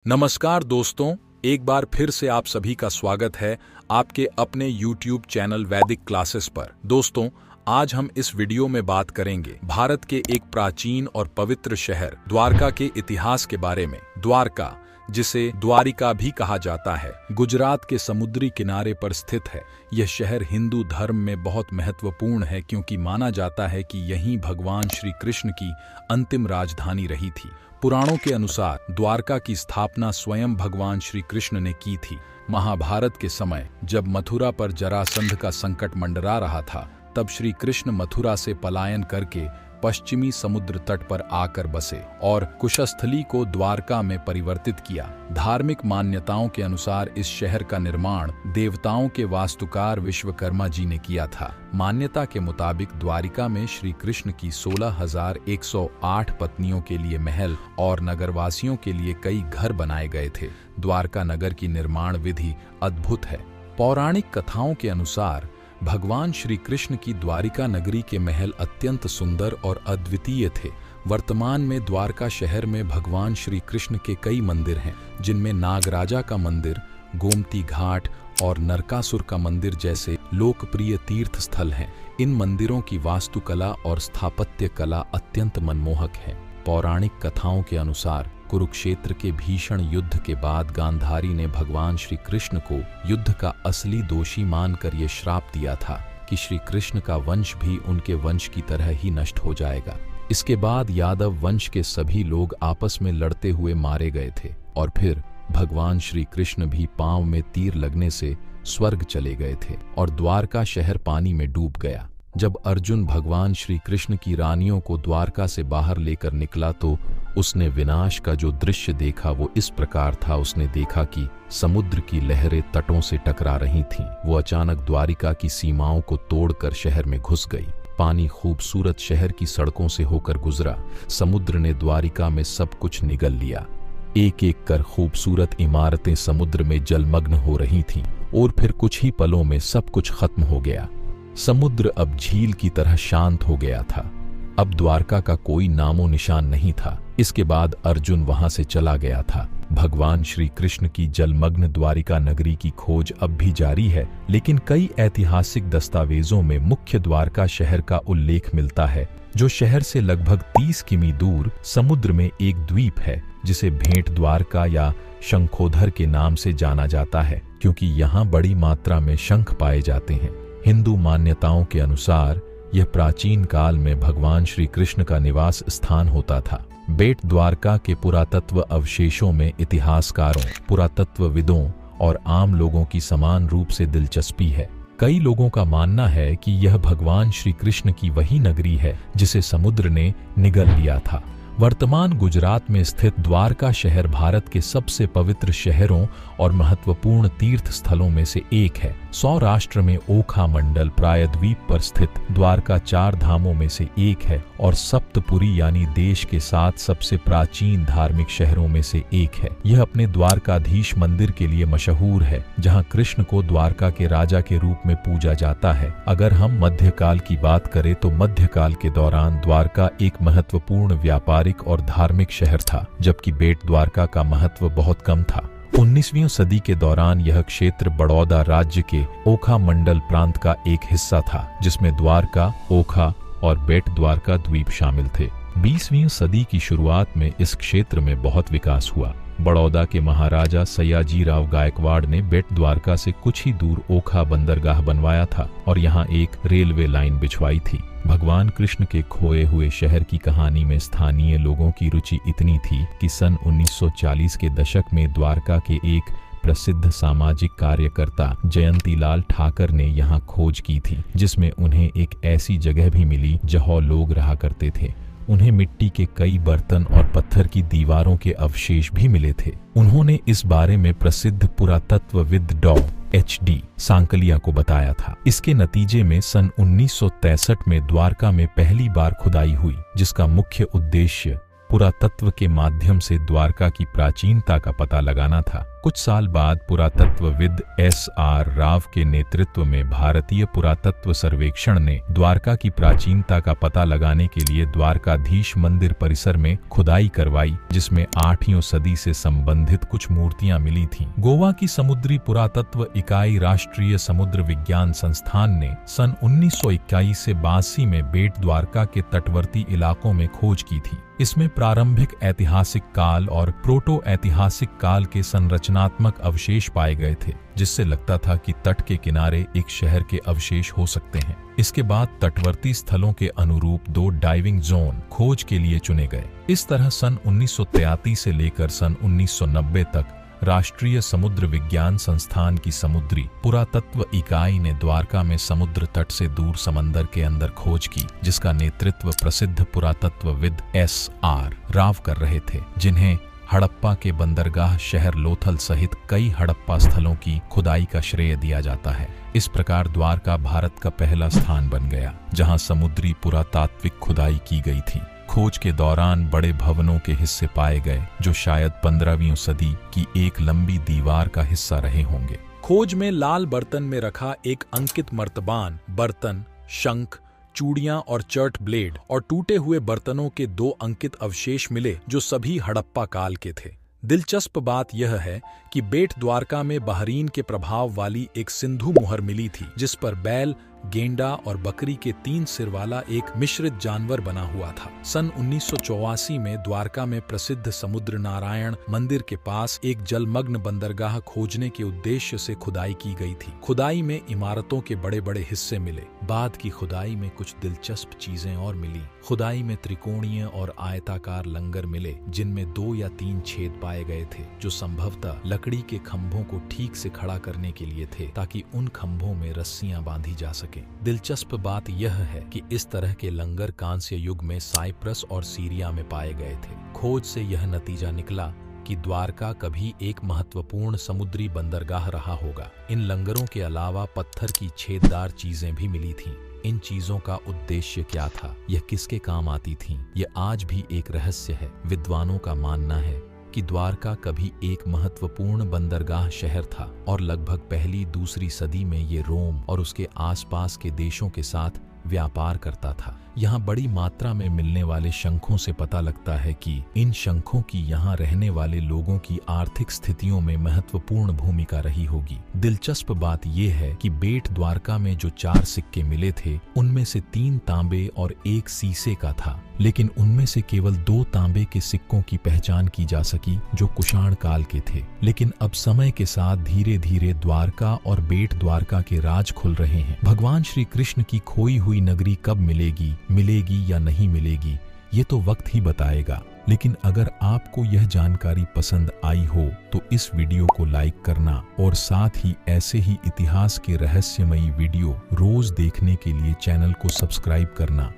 नमस्कार दोस्तों, एक बार फिर से आप सभी का स्वागत है आपके अपने YouTube चैनल वैदिक क्लासेस पर। दोस्तों, आज हम इस वीडियो में बात करेंगे भारत के एक प्राचीन और पवित्र शहर द्वारका के इतिहास के बारे में। द्वारका, जिसे द्वारिका भी कहा जाता है, गुजरात के समुद्री किनारे पर स्थित है। यह शहर हिंदू धर्म में बहुत महत्वपूर्ण है क्योंकि माना जाता है कि यहीं भगवान श्री कृष्ण की अंतिम राजधानी रही थी। पुराणों के अनुसार द्वारका की स्थापना स्वयं भगवान श्री कृष्ण ने की थी। महाभारत के समय जब मथुरा पर जरासंध का संकट मंडरा रहा था, तब श्री कृष्ण मथुरा से पलायन करके पश्चिमी समुद्र तट पर आकर बसे और कुशस्थली को द्वारका में परिवर्तित किया। धार्मिक मान्यताओं के अनुसार इस शहर का निर्माण देवताओं के वास्तुकार विश्वकर्मा जी ने किया था। मान्यता के मुताबिक द्वारिका में श्री कृष्ण की 16,108 पत्नियों के लिए महल और नगरवासियों के लिए कई घर बनाए गए थे। द्वारका नगर की निर्माण विधि अद्भुत है। पौराणिक कथाओं के अनुसार भगवान श्री कृष्ण की द्वारिका नगरी के महल अत्यंत सुंदर और अद्वितीय थे। वर्तमान में द्वारका शहर में भगवान श्री कृष्ण के कई मंदिर हैं, जिनमें नागराजा का मंदिर, गोमती घाट और नरकासुर का मंदिर जैसे लोकप्रिय तीर्थ स्थल हैं। इन मंदिरों की वास्तुकला और स्थापत्य कला अत्यंत मनमोहक है। पौराणिक कथाओं के अनुसार कुरुक्षेत्र के भीषण युद्ध के बाद गांधारी ने भगवान श्री कृष्ण को युद्ध का असली दोषी मानकर यह श्राप दिया था कि श्री कृष्ण का वंश भी उनके वंश की तरह ही नष्ट हो जाएगा। इसके बाद यादव वंश के सभी लोग आपस में लड़ते हुए मारे गए थे और फिर भगवान श्री कृष्ण भी पांव में तीर लगने से स्वर्ग चले गए थे और द्वारका शहर पानी में डूब गया। जब अर्जुन भगवान श्री कृष्ण की रानियों को द्वारका से बाहर लेकर निकला तो उसने विनाश का जो दृश्य देखा वो इस प्रकार था। उसने देखा कि समुद्र की लहरें तटों से टकरा रही थीं। वो अचानक द्वारिका की सीमाओं को तोड़कर शहर में घुस गई। पानी खूबसूरत शहर की सड़कों से होकर गुजरा। समुद्र ने द्वारिका में सब कुछ निगल लिया। एक एक कर खूबसूरत इमारतें समुद्र में जलमग्न हो रही थीं और फिर कुछ ही पलों में सब कुछ खत्म हो गया। समुद्र अब झील की तरह शांत हो गया था। अब द्वारका का कोई नामो निशान नहीं था। इसके बाद अर्जुन वहां से चला गया था। भगवान श्री कृष्ण की जलमग्न द्वारिका नगरी की खोज अब भी जारी है, लेकिन कई ऐतिहासिक दस्तावेजों में मुख्य द्वारका शहर का उल्लेख मिलता है, जो शहर से लगभग 30 किमी दूर समुद्र में एक द्वीप है, जिसे भेंट द्वारका या शंखोधर के नाम से जाना जाता है, क्योंकि यहाँ बड़ी मात्रा में शंख पाए जाते हैं। हिंदू मान्यताओं के अनुसार यह प्राचीन काल में भगवान श्री कृष्ण का निवास स्थान होता था। बेट द्वारका के पुरातत्व अवशेषों में इतिहासकारों, पुरातत्वविदों और आम लोगों की समान रूप से दिलचस्पी है। कई लोगों का मानना है कि यह भगवान श्री कृष्ण की वही नगरी है जिसे समुद्र ने निगल लिया था। वर्तमान गुजरात में स्थित द्वारका शहर भारत के सबसे पवित्र शहरों और महत्वपूर्ण तीर्थ स्थलों में से एक है। सौराष्ट्र में ओखा मंडल प्रायद्वीप पर स्थित द्वारका 4 धामों में से एक है और सप्तपुरी यानी देश के 7 सबसे प्राचीन धार्मिक शहरों में से एक है। यह अपने द्वारकाधीश मंदिर के लिए मशहूर है, जहां कृष्ण को द्वारका के राजा के रूप में पूजा जाता है। अगर हम मध्यकाल की बात करें तो मध्यकाल के दौरान द्वारका एक महत्वपूर्ण व्यापारिक और धार्मिक शहर था, जबकि बेट द्वारका का महत्व बहुत कम था। 19वीं सदी के दौरान यह क्षेत्र बड़ौदा राज्य के ओखा मंडल प्रांत का एक हिस्सा था, जिसमें द्वारका, ओखा और बेट द्वारका द्वीप शामिल थे। 20वीं सदी की शुरुआत में इस क्षेत्र में बहुत विकास हुआ। बड़ौदा के महाराजा सयाजीराव गायकवाड़ ने बेट द्वारका से कुछ ही दूर ओखा बंदरगाह बनवाया था और यहाँ एक रेलवे लाइन बिछवाई थी। भगवान कृष्ण के खोए हुए शहर की कहानी में स्थानीय लोगों की रुचि इतनी थी कि सन 1940 के दशक में द्वारका के एक प्रसिद्ध सामाजिक कार्यकर्ता जयंतीलाल ठाकर ने यहाँ खोज की थी, जिसमें उन्हें एक ऐसी जगह भी मिली जहाँ लोग रहा करते थे। उन्हें मिट्टी के कई बर्तन और पत्थर की दीवारों के अवशेष भी मिले थे। उन्होंने इस बारे में प्रसिद्ध पुरातत्वविद डॉ. H.D. सांकलिया को बताया था। इसके नतीजे में सन 1963 में द्वारका में पहली बार खुदाई हुई, जिसका मुख्य उद्देश्य पुरातत्व के माध्यम से द्वारका की प्राचीनता का पता लगाना था। कुछ साल बाद पुरातत्वविद S.R. राव के नेतृत्व में भारतीय पुरातत्व सर्वेक्षण ने द्वारका की प्राचीनता का पता लगाने के लिए द्वारकाधीश मंदिर परिसर में खुदाई करवाई, जिसमें 8वीं सदी से संबंधित कुछ मूर्तियां मिली थीं। गोवा की समुद्री पुरातत्व इकाई राष्ट्रीय समुद्र विज्ञान संस्थान ने सन 1921 से 82 में बेट द्वारका के तटवर्ती इलाकों में खोज की थी। इसमें प्रारंभिक ऐतिहासिक काल और प्रोटो ऐतिहासिक काल के संरचनात्मक अवशेष पाए गए थे, जिससे लगता था कि तट के किनारे एक शहर के अवशेष हो सकते हैं। इसके बाद तटवर्ती स्थलों के अनुरूप 2 डाइविंग जोन खोज के लिए चुने गए। इस तरह सन 1933 से लेकर सन 1990 तक राष्ट्रीय समुद्र विज्ञान संस्थान की समुद्री पुरातत्व इकाई ने द्वारका में समुद्र तट से दूर समंदर के अंदर खोज की, जिसका नेतृत्व प्रसिद्ध पुरातत्वविद S.R. राव कर रहे थे, जिन्हें हड़प्पा के बंदरगाह शहर लोथल सहित कई हड़प्पा स्थलों की खुदाई का श्रेय दिया जाता है। इस प्रकार द्वारका भारत का पहला स्थान बन गया जहां समुद्री पुरातात्विक खुदाई की गई थी। खोज के दौरान बड़े भवनों के हिस्से पाए गए, जो शायद 15वीं सदी की एक लंबी दीवार का हिस्सा रहे होंगे। खोज में लाल बर्तन में रखा एक अंकित मर्तबान, बर्तन, शंख, चूड़ियां और चर्ट ब्लेड और टूटे हुए बर्तनों के 2 अंकित अवशेष मिले, जो सभी हड़प्पा काल के थे। दिलचस्प बात यह है कि बेट द्वारका में बहरीन के प्रभाव वाली एक सिंधु मुहर मिली थी, जिस पर बैल, गेंडा और बकरी के 3 सिर वाला एक मिश्रित जानवर बना हुआ था। सन 1984 में द्वारका में प्रसिद्ध समुद्र नारायण मंदिर के पास एक जलमग्न बंदरगाह खोजने के उद्देश्य से खुदाई की गई थी। खुदाई में इमारतों के बड़े बड़े हिस्से मिले। बाद की खुदाई में कुछ दिलचस्प चीजें और मिली। खुदाई में त्रिकोणीय और आयताकार लंगर मिले, जिनमें 2 या 3 छेद पाए गए थे, जो संभवतः लकड़ी के खंभों को ठीक से खड़ा करने के लिए थे, ताकि उन खंभों में रस्सियां बांधी जा सके। दिलचस्प बात यह है कि इस तरह के लंगर कांस्य युग में साइप्रस और सीरिया में पाए गए थे। खोज से यह नतीजा निकला कि द्वारका कभी एक महत्वपूर्ण समुद्री बंदरगाह रहा होगा। इन लंगरों के अलावा पत्थर की छेददार चीजें भी मिली थीं। इन चीजों का उद्देश्य क्या था, यह किसके काम आती थीं, यह आज भी एक रहस्य है। विद्वानों का मानना है कि द्वारका कभी एक महत्वपूर्ण बंदरगाह शहर था और लगभग पहली दूसरी सदी में ये रोम और उसके आसपास के देशों के साथ व्यापार करता था। यहाँ बड़ी मात्रा में मिलने वाले शंखों से पता लगता है कि इन शंखों की यहाँ रहने वाले लोगों की आर्थिक स्थितियों में महत्वपूर्ण भूमिका रही होगी। दिलचस्प बात यह है कि बेट द्वारका में जो 4 सिक्के मिले थे, उनमें से 3 तांबे और 1 सीसे का था, लेकिन उनमें से केवल 2 तांबे के सिक्कों की पहचान की जा सकी, जो कुषाण काल के थे। लेकिन अब समय के साथ धीरे धीरे द्वारका और बेट द्वारका के राज खुल रहे हैं। भगवान श्री कृष्ण की खोई हुई नगरी कब मिलेगी या नहीं मिलेगी, ये तो वक्त ही बताएगा। लेकिन अगर आपको यह जानकारी पसंद आई हो तो इस वीडियो को लाइक करना और साथ ही ऐसे ही इतिहास के रहस्यमयी वीडियो रोज देखने के लिए चैनल को सब्सक्राइब करना